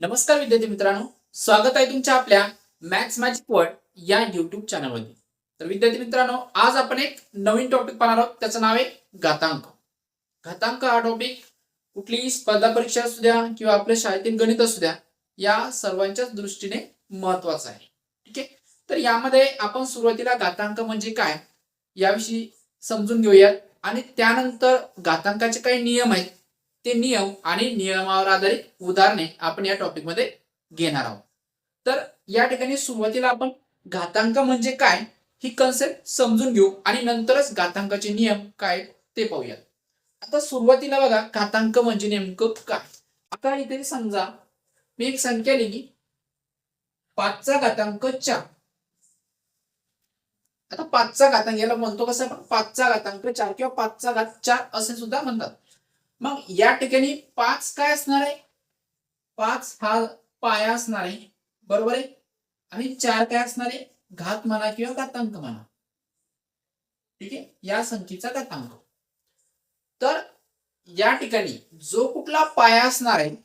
नमस्कार विद्यार्थी मित्रांनो, स्वागत आहे तुमच्या आपल्या मॅथ्स मॅजिक वर्ल्ड या युट्यूब चॅनलमध्ये. तर विद्यार्थी मित्रांनो, आज आपण एक नवीन टॉपिक पाहणार आहोत. त्याचं नाव आहे घातांक. घातांक हा टॉपिक कुठलीही स्पर्धा परीक्षा असू द्या किंवा आपल्या शाळेतील गणित असू द्या, या सर्वांच्याच दृष्टीने महत्वाचा आहे. ठीक आहे. तर यामध्ये आपण सुरुवातीला घातांक म्हणजे काय याविषयी समजून घेऊयात आणि त्यानंतर घातांकाचे काही नियम आहेत, ते नियम आणि नियमावर आधारित उदाहरणे आपण या टॉपिक मध्ये घेणार आहोत. तर या ठिकाणी सुरुवातीला आपण घातांक म्हणजे काय ही कन्सेप्ट समजून घेऊ आणि नंतरच घातांकाचे नियम काय ते पाहूयात. आता सुरुवातीला बघा, घातांक म्हणजे नेमकं काय. आता इथे समजा मी एक संख्या लिहिली 5चा घातांक 4. आता 5चा घातांक याला म्हणतो कसं आपण 5चा घातांक 4 किंवा 5चा घात 4 असे सुद्धा म्हणतात. मग या ठिकाणी 5 काय असणार आहे, 5 हा पाया असणार आहे, बरोबर आहे. आणि 4 काय असणार आहे, घात म्हणा किंवा घातांक म्हणा. ठीक आहे, या संख्येचा घातांक. तर या ठिकाणी जो कुठला पाया असणार आहे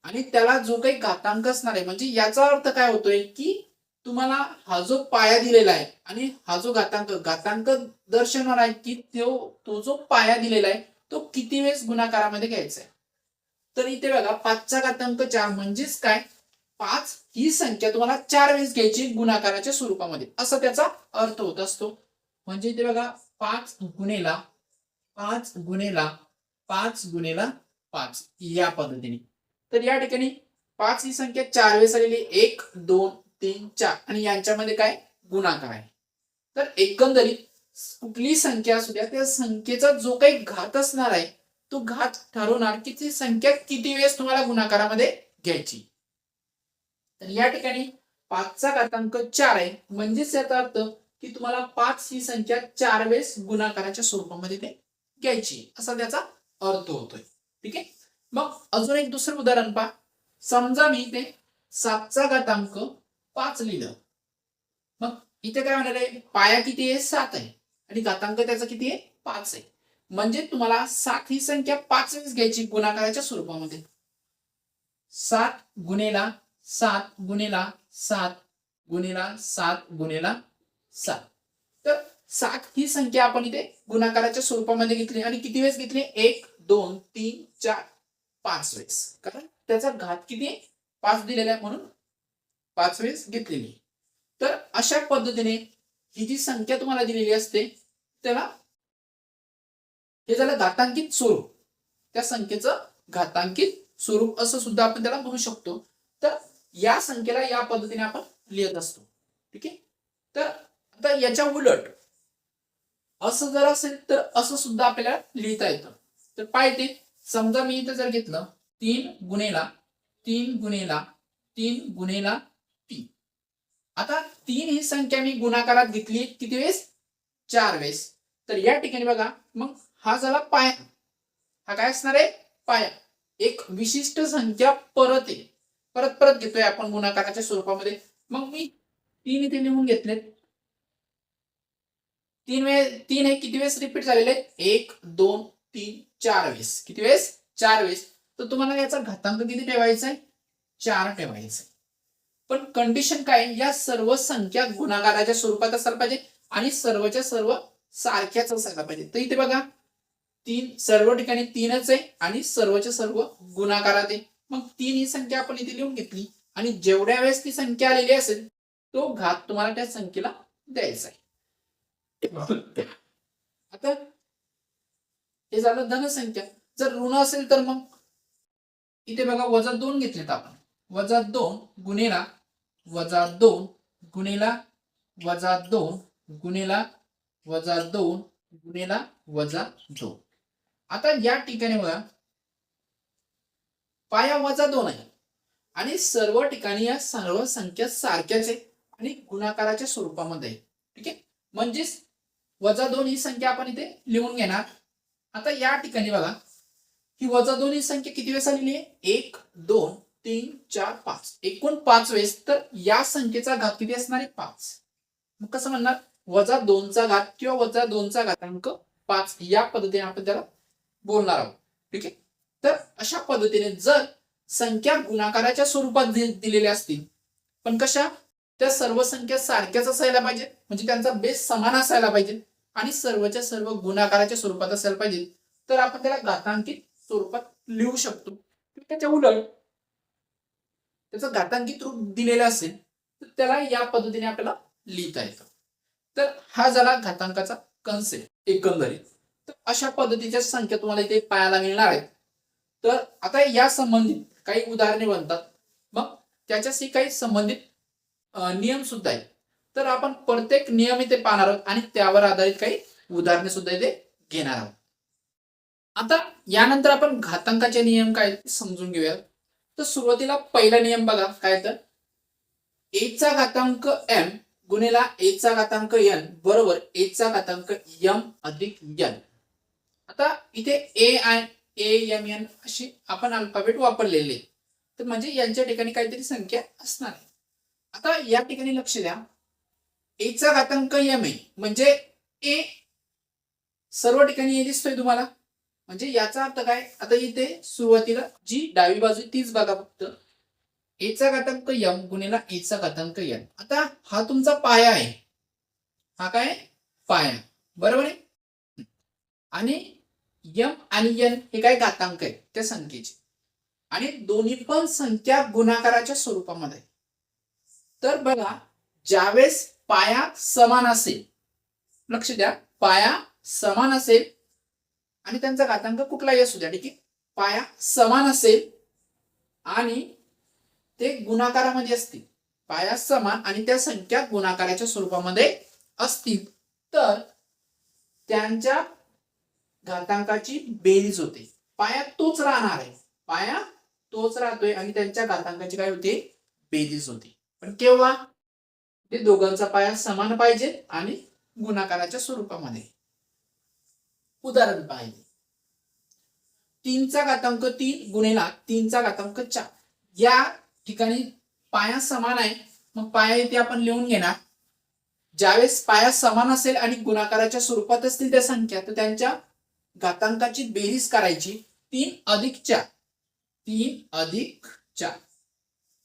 आणि त्याला जो काही घातांक असणार आहे, म्हणजे याचा अर्थ काय होतोय की तुम्हाला हा जो पाया दिलेला आहे आणि हा जो घातांक दर्शवणार आहे की तो जो पाया दिलेला आहे तो किती वेळेस गुणाकारामध्ये घ्यायचा आहे. तर इथे बघा 5चा घातांक 4 म्हणजेच काय, 5 ही संख्या तुम्हाला 4 वेळेस घ्यायची गुणाकाराच्या स्वरूपामध्ये, असा त्याचा अर्थ होत असतो. म्हणजे इथे बघा 5 गुणेला 5 गुणेला 5 गुणेला 5 या पद्धतीने. तर या ठिकाणी 5 ही संख्या 4 वेळेस आलेली, 1 2 3 4 आणि यांच्यामध्ये काय गुणाकार आहे. तर एकंदरीत कुठली संख्या असू द्या, त्या संख्येचा जो काही घात असणार आहे तो घात ठरवणार की ती संख्या किती वेळेस तुम्हाला गुणाकारामध्ये घ्यायची. तर या ठिकाणी 5चा घातांक 4 आहे, म्हणजेच याचा अर्थ की तुम्हाला 5 ही संख्या 4 वेळेस गुणाकाराच्या स्वरूपामध्ये ते घ्यायची, असा त्याचा अर्थ होतोय. ठीक आहे. मग अजून एक दुसरं उदाहरण पहा. समजा मी इथे 7चा घातांक 5 लिहिलं. मग इथे काय होणार आहे, पाया किती आहे, 7 आहे आणि घातांक त्याचा किती आहे, 5 आहे. म्हणजे तुम्हाला 7 ही संख्या 5 वेळेस घ्यायची गुणाकाराच्या स्वरूपामध्ये. 7 गुणेला 7 गुणेला 7 गुणेला 7 गुणेला 7. तर 7 ही संख्या आपण इथे गुणाकाराच्या स्वरूपामध्ये घेतली आणि किती वेळेस घेतली, 1 2 3 4 5 वेळेस. कारण त्याचा घात किती आहे, 5 दिलेला आहे म्हणून 5 वेळेस घेतलेली. तर अशा पद्धतीने ही जी संख्या तुम्हाला दिलेली असते त्याला हे झालं घातांकित स्वरूप. त्या संख्येचं घातांकित स्वरूप असं सुद्धा आपण त्याला म्हणू शकतो. तर या संख्येला या पद्धतीने आपण लिहित असतो. ठीक आहे. तर आता याच्या उलट असं जर असेल तर असं सुद्धा आपल्याला लिहिता येतं. तर पाहिजे समजा मी इथं जर घेतलं 3 गुणेला 3 गुणेला 3 गुणेला 3. आता 3 ही संख्या मी गुणाकारात घेतली किती वेळेस, 4 वेळेस. तर या ठिकाणी बघा, मग हा झाला पाया. हा काय असणार आहे, पाया. एक विशिष्ट संख्या परत आहे, परत परत घेतोय आपण गुणाकाराच्या स्वरूपामध्ये. मग मी 3 इथे लिहून घेतलेत. 3 हे किती वेळेस रिपीट झालेले, 1 2 3 4 वेळेस. किती वेळेस, 4 वेळेस. तर तुम्हाला याचा घातांक किती ठेवायचा आहे, 4 ठेवायचा आहे. पण कंडिशन काय, या सर्व संख्या गुणाकाराच्या स्वरूपात असायला पाहिजे आणि सर्वच्या सर्व सारख्याच असायला पाहिजे. तर इथे बघा 3 सर्व ठिकाणी 3च आहे आणि सर्वच्या सर्व गुणाकारात आहे. मग 3 ही संख्या आपण इथे लिहून घेतली आणि जेवढ्या वेळेस ती संख्या आलेली असेल तो घात तुम्हाला त्या संख्येला द्यायचा आहे. आता हे झालं धनसंख्या. जर ऋण असेल तर मग इथे बघा -2 घेतलेत आपण. -2 गुणेला -2 गुणेला -2 गुणेला -2 गुणेला -2. आता या ठिकाणी बघा पाया -2 आहे आणि सर्व ठिकाणी या सर्व संख्या सारख्याच आहे आणि गुणाकाराच्या स्वरूपामध्ये आहे. ठीक आहे. म्हणजेच -2 ही संख्या आपण इथे लिहून घेणार. आता या ठिकाणी बघा ही -2 ही संख्या किती वेळेस आलेली आहे, 1 2 3 4 5, एकूण 5 वेळेस. तर या संख्येचा घात किती असणार आहे, 5. मग कसं म्हणणार, -2चा घात किंवा -2चा घातांक 5 या पद्धतीने आपण त्याला बोलणार आहोत. ठीक आहे. तर अशा पद्धतीने जर संख्या गुणाकाराच्या स्वरूपात दिलेल्या असतील, पण कशा, त्या सर्व संख्या सारख्याच असायला पाहिजे, म्हणजे त्यांचा बेस समान असायला पाहिजे आणि सर्वच्या सर्व गुणाकाराच्या स्वरूपात असायला पाहिजे, तर आपण त्याला घातांकित स्वरूपात लिहू शकतो. त्याच्या उलट त्याचं घातांकित रूप दिलेलं असेल तर त्याला या पद्धतीने आपल्याला लिहिता येतं. तर हा झाला घातांकाचा कन्सेप्ट एकंदरीत. तर अशा पद्धतीच्या संख्या तुम्हाला इथे पाहायला मिळणार आहेत. तर आता या संबंधित काही उदाहरणे बनतात, मग त्याच्याशी काही संबंधित नियम सुद्धा आहेत. तर आपण प्रत्येक नियम इथे पाहणार आहोत आणि त्यावर आधारित काही उदाहरणे सुद्धा इथे घेणार आहोत. आता यानंतर आपण घातांकाचे नियम काय ते समजून घेऊया. तर सुरुवातीला पहिला नियम बघा काय, तर ए चा घातांक m गुणिला ए चा घातांक n बरोबर ए चा घातांक m अधिक n. आता इथे a m n अशी आपण अल्फाबेट वापरलेले, तर म्हणजे यांच्या ठिकाणी काहीतरी संख्या असणार आहे. आता या ठिकाणी लक्ष द्या, ए चा घातांक m आहे म्हणजे a सर्व ठिकाणी a दिसतोय तुम्हाला, म्हणजे याचा अर्थ काय, आता इथे सुरुवातीला जी डावी बाजू तीच बघा फक्त, ए चा घातांक m गुणिला ए चा घातांक n. आता हा तुमचा पाया आहे, हा काय पाया, बरोबर आहे. आणि m आणि n हे काय घातांक आहे त्या संख्येचे, आणि दोन्ही पण संख्या गुणाकाराच्या स्वरूपामध्ये. तर बघा, ज्यावेळेस पाया समान असेल, लक्ष द्या, पाया समान असेल आणि त्यांचा घातांक कुठलाही असू द्या, ठीक आहे, पाया समान असेल आणि ते गुणाकारामध्ये असतील, पाया समान आणि त्या संख्या गुणाकाराच्या स्वरूपामध्ये असतील, तर त्यांच्या घातांकाची बेरीज होते. पाया तोच राहणार आहे, पाया तोच राहतोय आणि त्यांच्या घातांकाची काय होते, बेरीज होते. पण केव्हा, ते दोघांचा पाया समान पाहिजे आणि गुणाकाराच्या स्वरूपामध्ये. उदाहरण पाहिजे, 3 चा घातांक 3 गुणिला 3 चा घातांक 4. या ठिकाणी पाया समान आहे, मग पाया इथे आपण लिहून घेणार. ज्यावेळेस पाया समान असेल आणि गुणाकाराच्या स्वरूपात असतील त्या संख्या, तर त्यांच्या घातांकाची बेरीज करायची 3 अधिक 4, 3 अधिक 4,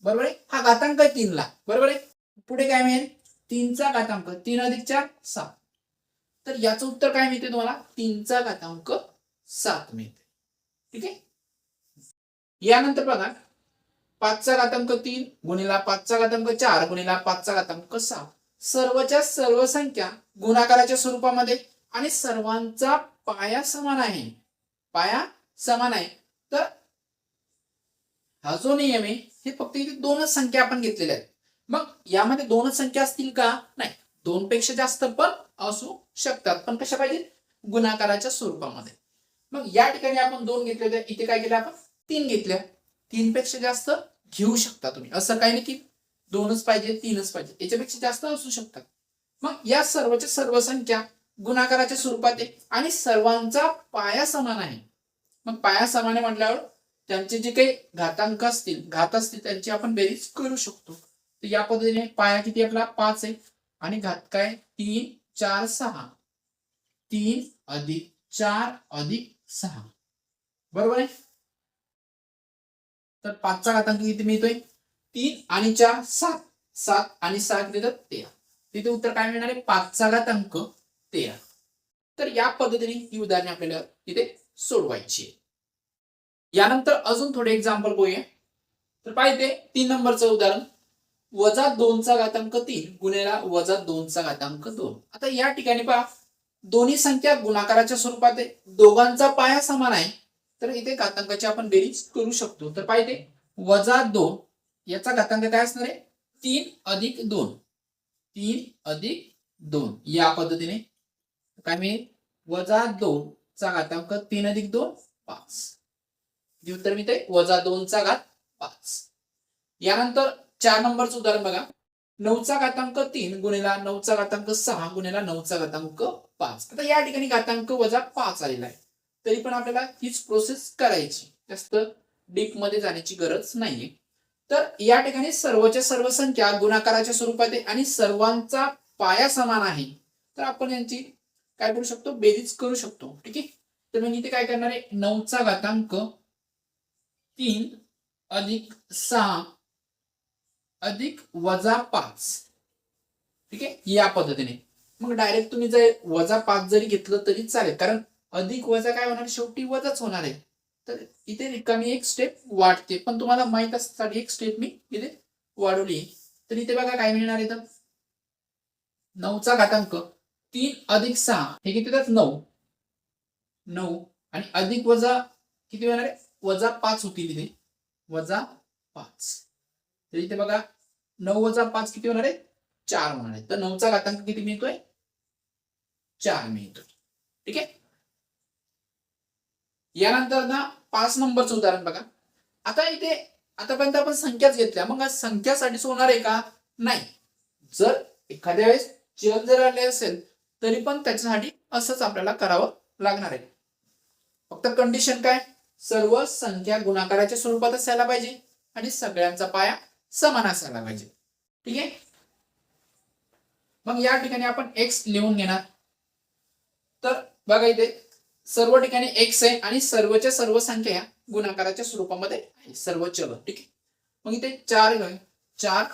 बरोबर आहे. हा घातांक आहे 3 ला, बरोबर आहे. पुढे काय मिळेल, 3 चा घातांक 3 अधिक 4 7. तर याचं उत्तर काय मिळते तुम्हाला, 3 चा घातांक 7 मिळते, ठीक आहे. यानंतर बघा, 5 चा घातांक 3 गुणिला 5 चा घातांक 4 गुणिला 5 चा घातांक 6. सर्वच्या सर्व संख्या गुणाकाराच्या स्वरूपामध्ये आणि सर्वांचा पाया समान आहे, पाया समान आहे. तर हा जो नियम आहे, हे फक्त इथे दोनच संख्या आपण घेतलेल्या आहेत. मग यामध्ये दोनच संख्या असतील का, नाही, दोन पेक्षा जास्त पण असू शकतात, पण कशा पाहिजे, गुणाकाराच्या स्वरूपामध्ये. मग या ठिकाणी आपण 2 घेतले होते, इथे काय केलं आपण 3 घेतल्या. 3 पेक्षा जास्त घेऊ शकता तुम्ही, असं काही नाही की 2च पाहिजे 3च पाहिजे, याच्यापेक्षा जास्त असू शकतात. मग या सर्वच्या सर्व संख्या गुणाकाराच्या स्वरूपात आहे आणि सर्वांचा पाया समान आहे. मग पाया समान आहे म्हटल्यावर त्यांचे जे काही घातांक असतील, घात असतील, त्यांची आपण बेरीज करू शकतो. तर या पद्धतीने पाया किती आपला 5 आहे आणि घात काय 3 4 6, 3 अधिक 4 अधिक 6, बरोबर आहे. तर 5 चा घातांक किती मिळतोय, 3 आणि 4 7, 7 आणि 6 किती देतात 13. तिथे उत्तर काय मिळणार आहे, 5 चा घातांक 13. तर या पद्धतीने ही उदाहरणे आपल्याला इथे सोडवायची. यानंतर अजून थोडे एक्झाम्पल बघूया. तर पाहिजे 3 नंबरचं उदाहरण, -2 चा घातांक 3 गुणिला -2 चा घातांक 2. आता या ठिकाणी पहा, दोन्ही संख्या गुणाकाराच्या स्वरूपात आहे, दोघांचा पाया समान आहे, तर इथे घातांकाची आपण बेरीज करू शकतो. तर पाहिजे -2 याचा घातांक काय असणार आहे, 3 अधिक 2, 3 अधिक 2. या पद्धतीने काय मिळेल, -2 चा घातांक 3 अधिक 2 5. उत्तर मिळते -2 चा घात 5. यानंतर 4 नंबरचं उदाहरण बघा, 9 चा घातांक 3 गुणिला 9 चा घातांक 6 गुणिला 9 चा घातांक 5. आता या ठिकाणी घातांक -5 आलेला आहे, तरी पण आपल्याला हीच प्रोसेस करायची, जास्त डीप मध्ये जाण्याची गरज नाहीये. तर या ठिकाणी सर्वच्या सर्व संख्या गुणाकाराच्या स्वरूपात आहे आणि सर्वांचा पाया समान आहे, तर आपण यांची काय करू शकतो, बेरीज करू शकतो, ठीक आहे. तर मग इथे काय करणार आहे, 9 चा घातांक 3 अधिक 6 अधिक वजा 5. ठीक आहे, या पद्धतीने. मग डायरेक्ट तुम्ही जर वजा 5 जरी घेतलं तरी चालेल, कारण अधिक वजा काय होणार, शेवटी वजाच होणार आहे. तर इथे रिकामी एक स्टेप वाढते, पण तुम्हाला माहित असण्यासाठी एक स्टेप मी इथे वाढवली. तर इथे बघा काय मिळणार इथं, 9चा घातांक 3 अधिक 6 हे किती होतात, 9 आणि अधिक वजा किती होणार आहे, वजा 5 होतील इथे, वजा 5. तर इथे बघा 9 वजा 5 किती होणार आहे, 4 होणार आहे. तर 9चा घातांक किती मिळतोय, 4 मिळतोय. ठीक आहे. यानंतर ना 5 नंबरचं उदाहरण बघा. आता इथे आतापर्यंत आपण संख्याच घेतल्या, मग संख्यासाठीच होणार आहे का, नाही. जर एखाद्या वेळेस चलन जर आले असेल तरी पण त्याच्यासाठी असंच आपल्याला करावं लागणार आहे. फक्त कंडिशन काय, सर्व संख्या गुणाकाराच्या स्वरूपात असायला पाहिजे आणि सगळ्यांचा पाया समान असायला पाहिजे. ठीक आहे. मग या ठिकाणी आपण x लिहून घेणार. तर बघा इथे सर्व ठिकाणी x आहे आणि सर्वच्या सर्व संख्या या गुणाकाराच्या स्वरूपामध्ये आहे, सर्व चल. ठीक आहे. मग इथे 4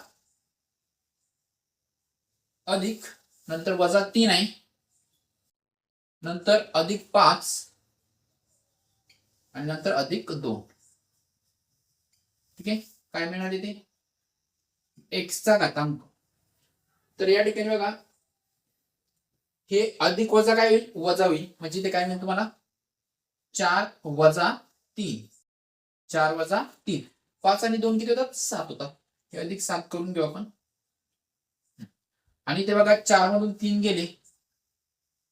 अधिक नंतर वजा 3 आहे, नंतर अधिक 5 आणि नंतर अधिक 2. ठीक आहे. काय मिळणार इथे, x चा घातांक. तर या ठिकाणी बघा हे अधिक वजा काय होईल, वजा होईल, म्हणजे ते काय मिळेल तुम्हाला, 4 वजा 3, 4 वजा 3, 5 आणि 2 किती होतात, 7 होतात. हे अधिक 7 करून घेऊ आपण. आणि ते बघा 4 मधून 3 गेले,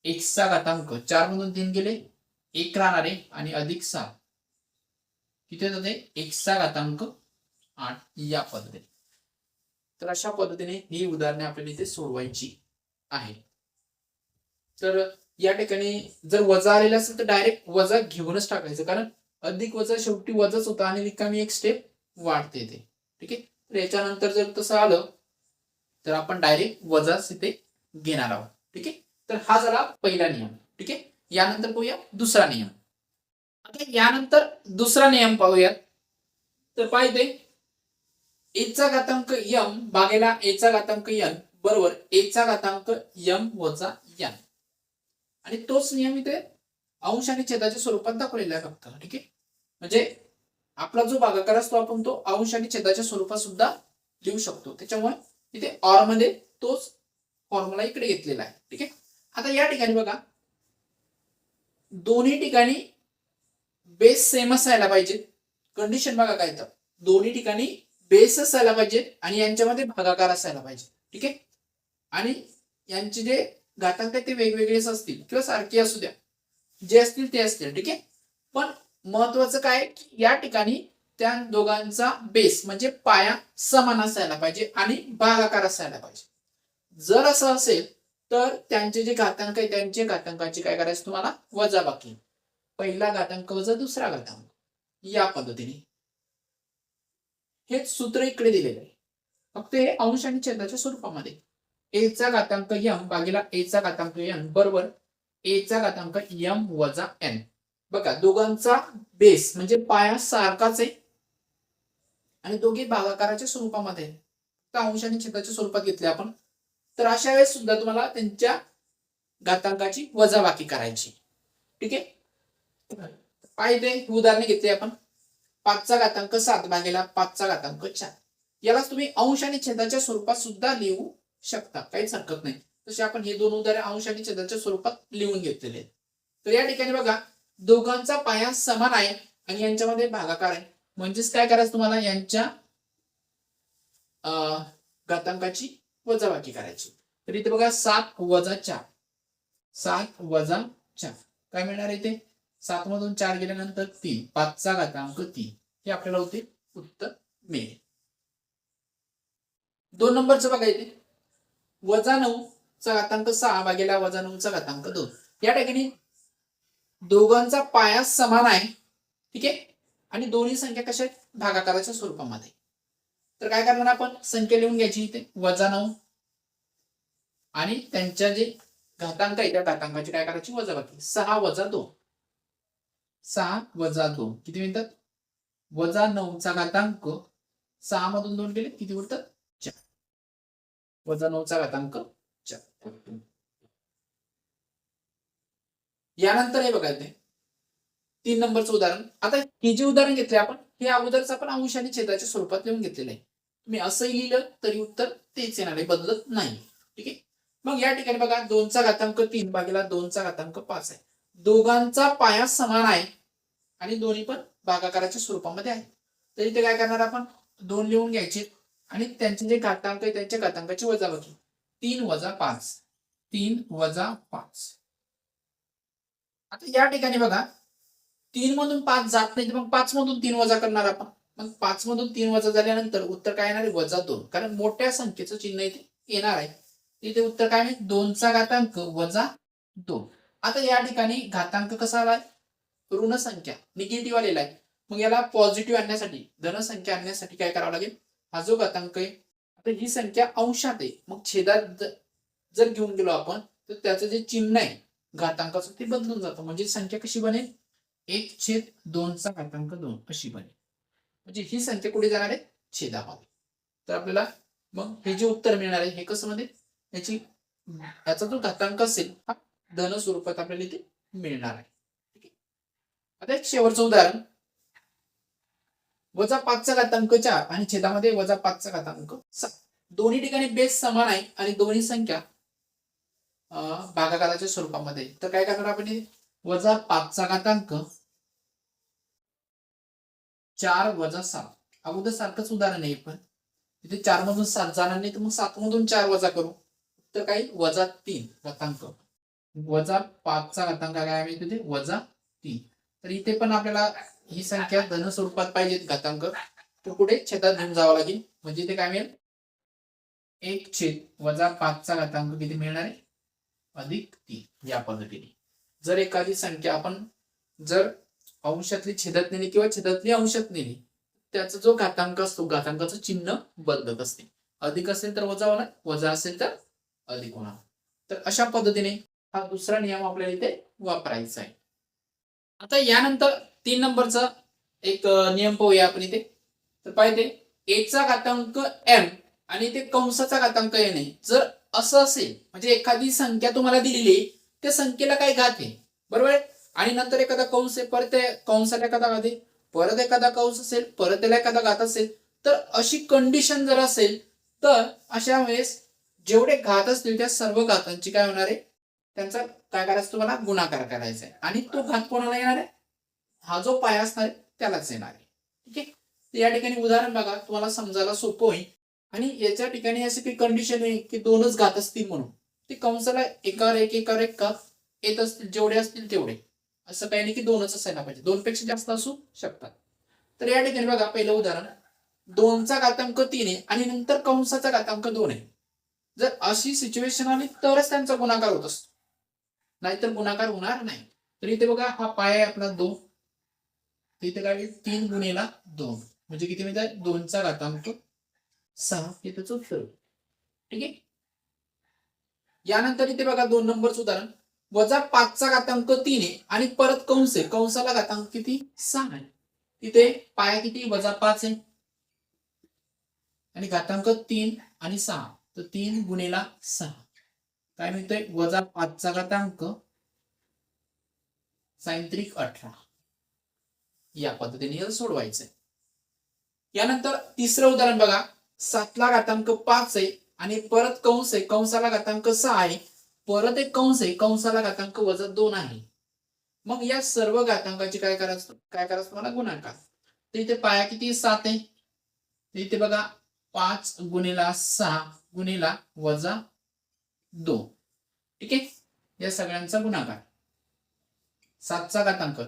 x चा घातांक 4 मधून 3 गेले 1 राहणार आहे आणि अधिक 7 किती होतात, x चा घातांक 8. या पद्धतीने. तर अशा पद्धतीने ही उदाहरणे आपल्याला इथे सोडवायची आहे. तर या ठिकाणी जर वजा आलेला असेल तर डायरेक्ट वजा घेऊनच टाकायचं, कारण अधिक वजा शेवटी वजाच होता आणि रिकामी एक स्टेप वाढते ते. ठीक आहे. तर याच्यानंतर जर तसं आलं तर आपण डायरेक्ट वजाच इथे घेणार आहोत. ठीक आहे. तर हा झाला पहिला नियम. ठीक आहे. यानंतर पाहूया दुसरा नियम. आता यानंतर दुसरा नियम पाहूया. तर पाहिजे a चा घातांक m भागेला a चा घातांक n बरोबर a चा घातांक m वजा n. आणि तोच नियम इथे अंश आणि छेदाच्या स्वरूपात दाखवलेला आहे फक्त. ठीक आहे. म्हणजे आपला जो भागाकार असतो आपण तो अंश आणि छेदाच्या स्वरूपात सुद्धा लिहू शकतो. त्याच्यामुळे इथे ऑर मध्ये तोच फॉर्म्युला इकडे घेतलेला आहे. ठीक आहे. आता या ठिकाणी बघा दोन्ही ठिकाणी बेस सेम असायला पाहिजे. कंडिशन बघा काय, तर दोन्ही ठिकाणी बेस असायला पाहिजे आणि यांच्यामध्ये भागाकार असायला पाहिजे. ठीक आहे. आणि यांचे जे घातांक ते वेगवेगळेच असतील किंवा सारखे असू द्या, जे असतील ते असतील. ठीक आहे. पण महत्वाचं काय, या ठिकाणी त्या दोघांचा बेस म्हणजे पाया समान असायला पाहिजे आणि भागाकार असायला पाहिजे. जर असं असेल तर त्यांचे जे घातांक आहे त्यांचे घातांकाची काय करायचं तुम्हाला, वजाबाकी. पहिला घातांक वजा दुसरा घातांक, या पद्धतीने. हेच सूत्र इकडे दिलेलं आहे, फक्त हे अंश आणि छेदाच्या स्वरूपामध्ये. a चा घातांक m भागीला a चा घातांक n बरोबर a चा घातांक m वजा n. बघा दोघांचा बेस म्हणजे पाया सारखाच आहे आणि दोघे भागाकाराच्या स्वरूपामध्ये आहे. तर अंश आणि छेदाच्या स्वरूपात घेतले आपण. तर अशा वेळेस सुद्धा तुम्हाला त्यांच्या घातांकाची वजाबाकी करायची. ठीक आहे. पाहिजे उदाहरणे घेतली आपण. 5 चा घातांक 7 भागीला 5 चा घातांक 4. यालाच तुम्ही अंश आणि छेदाच्या स्वरूपात सुद्धा लिहू शकता, काहीच हरकत नाही. तसे आपण हे दोन उदाहरण अंश आणि छेदाच्या स्वरूपात लिहून घेतलेले आहेत. तर या ठिकाणी बघा दोघांचा पाया समान आहे आणि यांच्यामध्ये भागाकार आहे, म्हणजेच काय करायचं तुम्हाला, यांच्या घातांकाची वजाबाकी करायची. तर इथे बघा 7 वजा 4, 7 वजा 4 काय मिळणार इथे, 7 मधून 4 गेल्यानंतर 3, 5 चा घातांक 3. हे आपल्याला होते उत्तर मिळेल. 2 नंबरचं बघा इथे वजा 9 चा घातांक 6 भागीला वजा 9 चा घातांक 2. या ठिकाणी दोघांचा पाया समान आहे. ठीक आहे. आणि दोन्ही संख्या कशा आहेत, भागाकाराच्या स्वरूपामध्ये. तर काय करणार आपण, संख्या लिहून घ्यायची इथे वजा 9 आणि त्यांच्या जे घातांक आहे त्या घातांकाची काय करायची, वजाबाकी. 6 वजा 2, 6 वजा 2 किती मिळतात वजा 9चा घातांक 6 मधून 2 गेले किती उरतात 4. वजा 9चा घातांक 4. यानंतर हे बघा ते 3 नंबरचं उदाहरण. आता हे जे उदाहरण घेतले आपण हे अगोदरच आपण अंश आणि छेदाच्या स्वरूपात लिहून घेतलेलं आहे. तुम्ही असंही लिहिलं तरी उत्तर तेच येणार आहे, बदलत नाही. ठीक आहे. मग या ठिकाणी बघा 2चा घातांक 3 भागिले 2चा घातांक 5 आहे. दोघांचा पाया समान आहे आणि दोन्ही पण भागाकाराच्या स्वरूपामध्ये आहे. तर इथे काय करणार आपण 2 लिहून घ्यायचे आणि त्यांचे जे घातांक आहे त्यांच्या घातांकाची वजाबाकी 3 वजा 5. 3 वजा 5. आता या ठिकाणी बघा 3 मधून 5 जात नाही, तर मग 5 मधून 3 वजा करणार आपण. मग 5 मधून 3 वजा झाल्यानंतर उत्तर काय येणार आहे वजा 2, कारण मोठ्या संख्येचं चिन्ह इथे येणार आहे. इथे उत्तर काय आहे 2चा घातांक वजा 2. आता या ठिकाणी घातांक कसा आलाय ऋण संख्या निगेटिव्ह आलेला आहे. मग याला पॉझिटिव्ह आणण्यासाठी धन संख्या आणण्यासाठी काय करावं लागेल, हा जो घातांक आहे आता ही संख्या अंशात आहे, मग छेदात जर घेऊन गेलो आपण तर त्याचं जे चिन्ह आहे घातांकाचं ते बदलून जातं. म्हणजे संख्या कशी बनेल 1/2चा घातांक 2 अशी बनेल. म्हणजे ही संख्या कुठे जाणार आहे छेदामध्ये. तर आपल्याला मग हे जे उत्तर मिळणार आहे हे कसं मध्ये याचा जो घातांक असेल हा धन स्वरूपात आपल्याला इथे मिळणार आहे. ठीक आहे. आता एक शेवटचं उदाहरण वजा 5चा घातांक 4 आणि छेदामध्ये वजा 5चा घातांक 7. दोन्ही ठिकाणी बेस समान आहे आणि दोन्ही संख्या भागाकाराच्या स्वरूपामध्ये. तर काय करणार आपण वजा 5चा घातांक 4 वजा 7. अगोदर सारखंच उदाहरण आहे पण इथे 4 मधून 7 जाणार नाही, तर मग 7 मधून 4 वजा करू तर काही वजा 3 घातांक वजा 5चा घातांक काय आहे तिथे वजा 3. तर इथे पण आपल्याला ही संख्या धन स्वरूपात पाहिजेत घातांक, तर पुढे छेदात घेऊन जावं लागेल. म्हणजे इथे काय मिळेल 1 वजा 5चा घातांक किती मिळणार आहे अधिक 3. या पद्धतीने जर एखादी संख्या आपण जर अंशातली छेदात नेली किंवा छेदातली अंशात नेली त्याचा जो घातांक असतो घातांकाचं चिन्ह बदलत असते. अधिक असेल तर वजा होणार, वजा असेल तर अधिक होणार. तर अशा पद्धतीने हा दुसरा नियम आपल्याला इथे वापरायचा आहे. आता यानंतर 3 नंबरचा एक नियम पाहूया आपण इथे. तर पाहिजे एचा घातांक m आणि ते कंसाचा घातांक n आहे. जर असं असेल म्हणजे एखादी संख्या तुम्हाला दिलेली आहे त्या संख्येला काय घात आहे बरोबर आहे, आणि नंतर एखादा कंस आहे परत कंसाला एखादा घात आहे, परत एखादा कंस असेल परत त्याला एखादा घात असेल, तर अशी कंडिशन जर असेल तर अशा वेळेस जेवढे घात असतील त्या सर्व घातांची काय होणार आहे त्यांचा काय करायचं तुम्हाला गुणाकार करायचा आहे आणि तो घात कोणाला येणार आहे हा जो पाया असणार आहे त्यालाच येणार आहे. ठीक आहे. तर या ठिकाणी उदाहरण बघा तुम्हाला समजायला सोपं होईल. आणि याच्या ठिकाणी अशी काही कंडिशन आहे की 2च घात असतील म्हणून ते कंसाला एकावर एक का येत असतील जेवढे असतील तेवढे, असं काही नाही की 2च असायला पाहिजे, 2 पेक्षा जास्त असू शकतात. तर या ठिकाणी बघा पहिलं उदाहरण 2चा घातांक 3 आहे आणि नंतर कंसाचा घातांक 2 आहे. जर अशी सिच्युएशन आली तरच त्यांचा गुणाकार होत असतो, नाहीतर गुणाकार होणार नाही. तर इथे बघा हा पाया आहे आपला 2, इथे काय 3 गुणिला 2 म्हणजे किती मिळतात 2चा घातांक 6 हे त्याचं उत्तर. ठीक आहे. यानंतर इथे बघा 2 नंबरचं उदाहरण वजा 5चा घातांक 3 आहे आणि परत कंस आहे, कंसाला घातांक किती 6 आहे. तिथे पाया किती वजा 5 आहे आणि घातांक 3 आणि 6, तर 3 गुणिला 6 काय मिळतंय वजा 5चा घातांक सायंत्रिक 18. या पद्धतीने सोडवायचंय. यानंतर तिसरं उदाहरण बघा 7ला घातांक 5 आहे आणि परत कंस आहे, कंसाला घातांक 6 आहे, परत एक कंस आहे, कंसाला घातांक वजा 2 आहे. मग या सर्व घातांकाची काय करायचं मला गुणाकार. तर इथे पाया किती 7 आहे, इथे बघा 5 गुणिला 6 गुणिला वजा 2. ठीक आहे. या सगळ्यांचा गुणाकार 7चा घातांक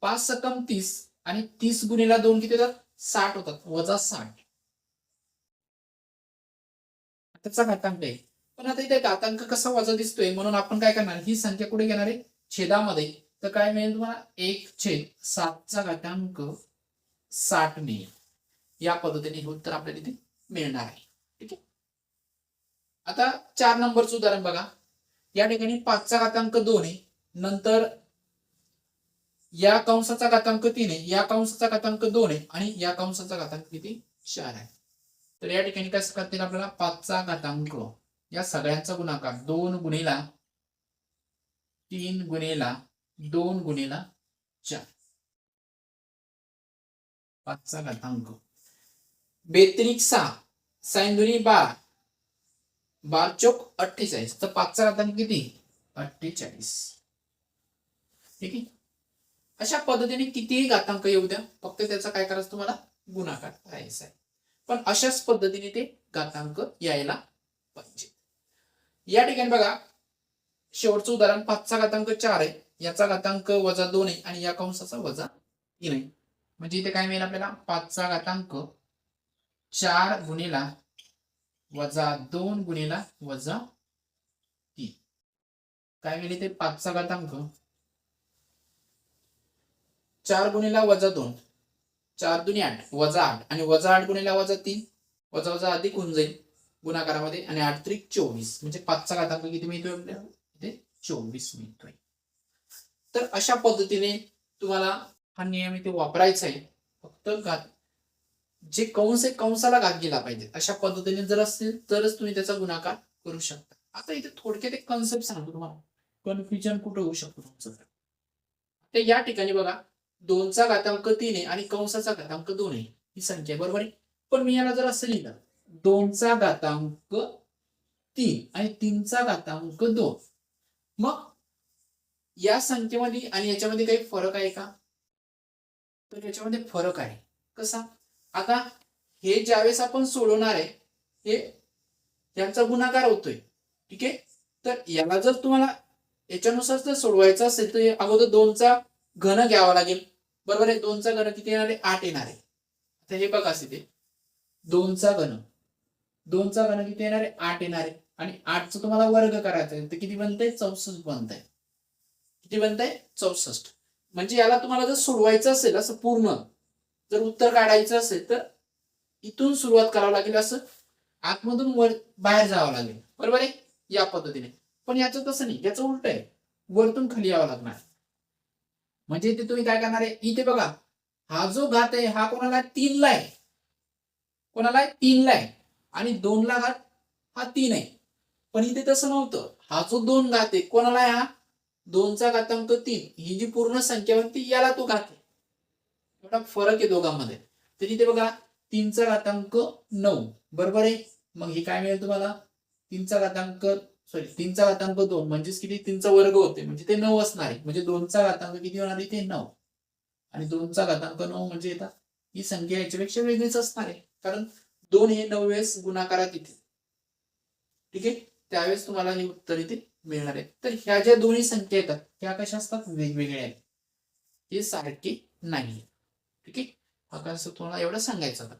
5 सकम 30 आणि 30 गुणिला 2 किती होतात 60 होतात, वजा 60 त्याचा घातांक आहे. पण आता इथे घातांक कसा वजा दिसतोय म्हणून आपण काय करणार ही संख्या कुठे घेणार आहे छेदामध्ये. तर काय मिळेल तुम्हाला 1/7चा घातांक 60 मिळेल. या पद्धतीने हे उत्तर आपल्याला इथे मिळणार आहे. ठीक आहे. आता 4 नंबरचं उदाहरण बघा. या ठिकाणी 5चा घातांक 2 आहे, नंतर या कंसाचा घातांक 3 आहे, या कंसाचा घातांक 2 आहे आणि या कंसाचा घातांक किती 4 आहे. तर या ठिकाणी कसं करता येईल आपल्याला 5चा घातांक या सगळ्यांचा गुणाकार 2 गुणिला 3 गुणिला 2 गुणिला 4, 5चा घातांक 42 6 साइन दुनी 12, 12 चौक 48, तर 5चा घातांक किती 48. ठीक आहे. अशा पद्धतीने कितीही घातांक येऊ द्या, फक्त त्याचा काय करायचं तुम्हाला गुणाकार करायचा आहे. पण अशाच पद्धतीने ते घातांक यायला पाहिजे. या ठिकाणी बघा शेवटचं उदाहरण 5चा घातांक 4 आहे, याचा घातांक -2 आहे आणि या कंसाचा -3 आहे. म्हणजे इथे काय मिळेल आपल्याला 5चा घातांक 4 गुणिला -2 गुणिला -3. काय मिळेल ते 5चा घातांक 4 गुणिला -2, 4 दुनी 8 -8 आणि -8 गुणिला -3 वजा अधिक होऊन जाईल गुणाकारामध्ये आणि 8 त्रिक 24, म्हणजे 5चा घातांक किती मिळतोय आपल्याला इथे 24 मिळतोय. तर अशा पद्धतीने तुम्हाला हा नियम इथे वापरायचा आहे. फक्त घात जे कंस आहे कंसाला घात गेला पाहिजे अशा पद्धतीने जर असेल तरच तुम्ही त्याचा गुणाकार करू शकता. आता इथे थोडक्यात एक कन्सेप्ट सांगतो तुम्हाला, कन्फ्युजन कुठं होऊ शकतो तुमचं. तर या ठिकाणी बघा 2चा घातांक 3 आहे आणि कंसाचा घातांक 2 आहे, ही संख्या बरोबर आहे. पण मी याला जर असं लिहिलं 2चा घातांक 3 आणि 3चा घातांक 2, मग या संख्येमध्ये आणि याच्यामध्ये काही फरक आहे का? तर याच्यामध्ये फरक आहे. कसा? आता हे ज्यावेळेस आपण सोडवणार आहे हे यांचा गुणाकार होतोय, ठीक आहे. तर याला जर तुम्हाला याच्यानुसार जर सोडवायचं असेल तर अगोदर 2चा घन घ्यावा लागेल, बरोबर आहे. 2चा घन किती येणार आहे 8 येणार आहे. आता हे बघा इथे 2चा घन किती येणार आहे 8 येणार आहे आणि 8चा तुम्हाला वर्ग करायचा आहे तर किती बनतंय 64 बनतंय. किती बनतंय 64. म्हणजे याला तुम्हाला जर सोडवायचं असेल असं पूर्ण जर उत्तर काढायचं असेल तर इथून सुरुवात करावं लागेल, असं आतमधून बाहेर जावं लागेल, बरोबर आहे या पद्धतीने. पण याचं तसं नाही, याचं उलट आहे, वरतून खाली यावं लागणार. म्हणजे इथे तुम्ही काय करणार आहे, इथे बघा हा जो घात आहे हा कोणाला 3 ला आहे, कोणाला 3 ला आहे आणि 2 ला घात हा 3 आहे. पण इथे तसं नव्हतं, हा जो 2 घात आहे कोणाला आहे हा 2चा घातांक 3, ही जी पूर्ण संख्या होती याला तो घात आहे. एवढा फरक आहे दोघांमध्ये. तर इथे बघा 3चा घातांक 9, बरोबर आहे. मग हे काय मिळेल तुम्हाला 3चा घातांक 2 म्हणजेच किती 3चा वर्ग होते म्हणजे ते 9 असणार आहे. म्हणजे 2चा घातांक किती होणार आहे ते 9 आणि 2चा घातांक 9 म्हणजे येतात ही संख्या याच्यापेक्षा वेगळीच असणार आहे, कारण 2 हे 9 वेळेस गुणाकारात येते, ठीक आहे. त्यावेळेस तुम्हाला हे उत्तर इथे मिळणार आहे. तर ह्या ज्या दोन्ही संख्या येतात त्या कशा असतात वेगवेगळ्या आहेत, हे सारखे नाही, ठीक आहे. हा कन्सेप्ट तुम्हाला एवढं सांगायचं होता.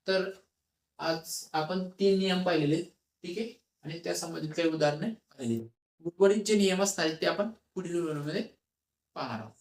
तर आज आपण 3 नियम पाहिलेले, ठीक आहे, आणि त्या संबंधित काही उदाहरणे पाहिलेली. उर्वरित जे नियम असणार ते आपण पुढील व्हिडिओमध्ये पाहणार आहोत.